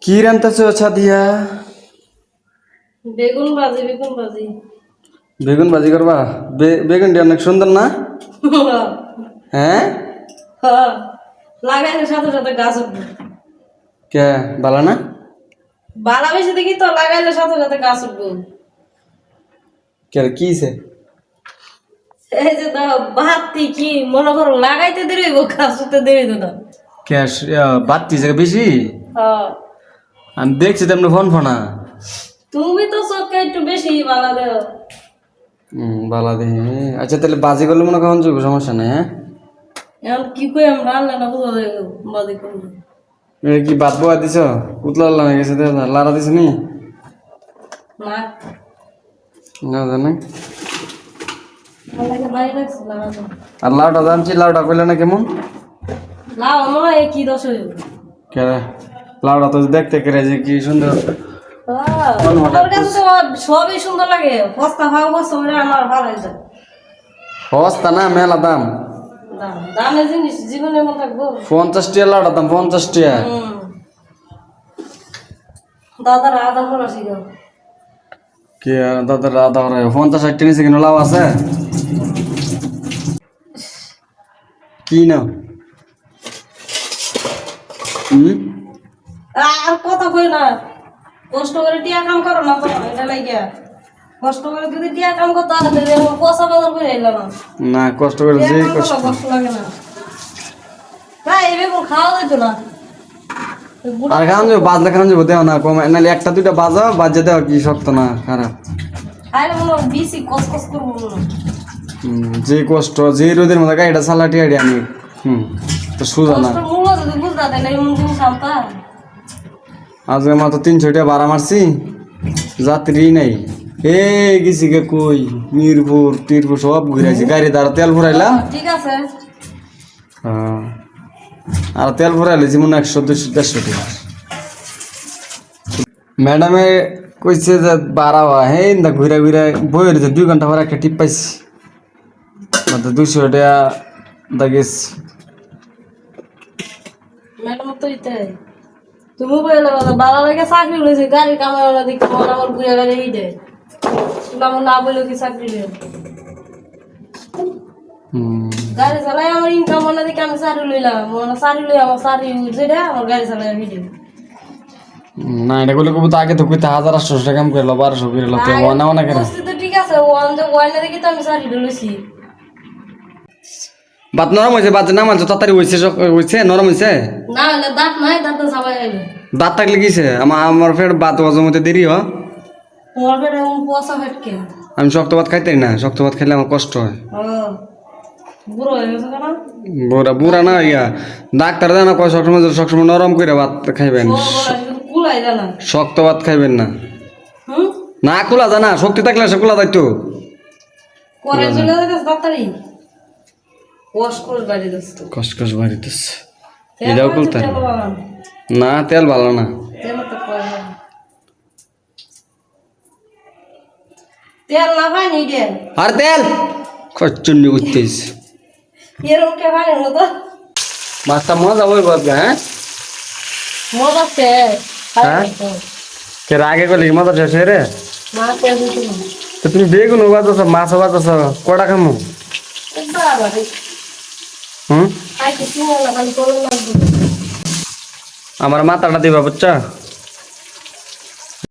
কি রান্তাছো ছাদিয়া? বেগুন ভাজি বেগুন ভাজি। বেগুন ভাজি করবা? বেগুনটি অনেক সুন্দর না? হ্যাঁ, হ্যাঁ, লাগাইলে সাথে সাথে গাছ উঠবে। কে বালা না? বালা বেশি দেখি তো লাগাইলে সাথে সাথে গাছ উঠবে। কে কিছে? এই যে দাও বাতি কি মনে করো লাগাইতে দেরি হইব গাছ উঠতে দেরি হইতো না। কে বাতি জায়গা বেশি? হ্যাঁ, আমি দেখছি তেমনি ফোন ফোনা। তুমি তো চোখে একটু বেশি বালা দেও। বালা দেখি। আচ্ছা তাহলে বাজি করলে মনে কখন যাবো, সমস্যা নেই। হ্যাঁ, এখন কি কই আমি রান্না না বুঝা বাজি করবো কি বাদ বোয়া দিছ? উতলা হয়ে গেছে, লাড়া দিছ নি? না। না জানে। লাগাইলে বাইরে লাগছে লাগানো। আর লাউটা জানছি, লাউটা কইলে না কেমন? লাও আমার কি দোষ হইব? কে লাউটা তো দেখতে কেড়ে যে কি সুন্দর। আমার কাছে তো সবই সুন্দর লাগে। বস্তা ভাগ বস্তা করে আমার ভালো হয়ে যায়। সস্তা না, মেলা দাম। দামের জিনিস জীবনে মনে থাকবো। 50 টাকা লাউটা দাম, 50 টাকা। দাদার আদা করা শিখাও। কি দাদার আদা 50-60 টাকা নিচে কিনো লাউ আছে? কি না? আর কথা কই না, কষ্ট করে টিয়া কাম করো না তো এটা লাগিয়া। কষ্ট করে যদি টিয়া কাম করতে হবে তাহলে পয়সা বাজার করে এলো না। না কষ্ট করে যে কষ্ট। কষ্ট লাগে না ভাই, এবার খাওয়া যেত না। আর খান যাবো, বাজলে খান যাবো, দেও না কম, নাহলে একটা দুইটা বাজাও, বাজে দেওয়া কি শক্ত না খারাপ। খাইলে মনে হয় বেশি কস কস করবো না। যে কষ্ট, যে রোদের মধ্যে গাড়িটা চালাটি আড়ি আনি, তো সোজা না। কষ্ট মূল্য যদি বুঝতে তাহলে এমন জিনিস আনতা। আজকে মাত্র 300 টাকা ভাড়া মারছি, যাত্রী নাই। গেছি গে কই মিরপুর টিরপুর সব ঘুরাইছি, গাড়ি দ্বারা তেল ভরাইলাম। ঠিক আছে। আর তেল ভরাইলে যেমন 100-200-150 টাকা। ম্যাডামে কইছে যে বাড়াওয়া, হ্যাঁ না ঘুরা ঘুরা বই রয়েছে 2 ঘন্টা পরে একটা টিপ পাইছি, 200 টাকা দাগেছি। ম্যাডাম তো ইতাই তুমি বলে বালা লাগে চাকরি লইছে গাড়ি কামার দিকে মন আমার ঘুরে গেলে এই দেয় আমার না বলে কি চাকরি নেই। গাড়ি চালাই আমার ইনকাম মনে দিকে আমি চাকরি লইলাম, মনে চাকরি লই আমার চাকরি যেটা আমার গাড়ি চালাই ভিডিও। না এটা করলে কবু তো আগে তো কইতে 1800 টাকা কাম করলো, 1200 করে লো, তো ওনা ওনা কেন তো ঠিক আছে ওয়ান যে ওয়াইনে দেখি তো আমি চাকরি লইছি। বাত নরম হয়েছে, বাত না মানছো তাড়াতাড়ি হয়েছে নরম হয়েছে না হলে দাঁত নাই দাঁত সবাই আইলো। দাঁত থাকলে কিছে আমার ফের বাত হজমতে দেরি হয়। তোমার পেটে এমন পয়সা ফেটকে আমি শক্ত ভাত খাইতে না, শক্ত ভাত খাইলে আমার কষ্ট হয়। বুড়ো হয়ে গেছে কেন? বুড়া বুড়া না ইয়া, ডাক্তার জানা কয় সবসময় নরম করে ভাত খাইবেন, কুলাই জানা শক্ত ভাত খাইবেন না। না খোলা জানা, শক্তি থাকলে সে খোলা যাইতো। পরে চলে যাচ্ছে তাড়াতাড়ি কসকস বাড়ি দিচ্ছে কসকস বাড়িতেছে, এটাও খুলতে না, তেল ভালো না। তেল না পানি দে আর তেল খরচুন্নি করতেছে এরকম কে পানি মতো মাছটা মজা বই বাদ। হ্যাঁ মজা আছে। হ্যাঁ কে আগে করলে মজা শেষ রে। মাছ আছে তো তুমি বেগুন বাজাছ, মাছ বাজাছ, কটা খামু? আমার মাথাটা দিবা বুঝছা।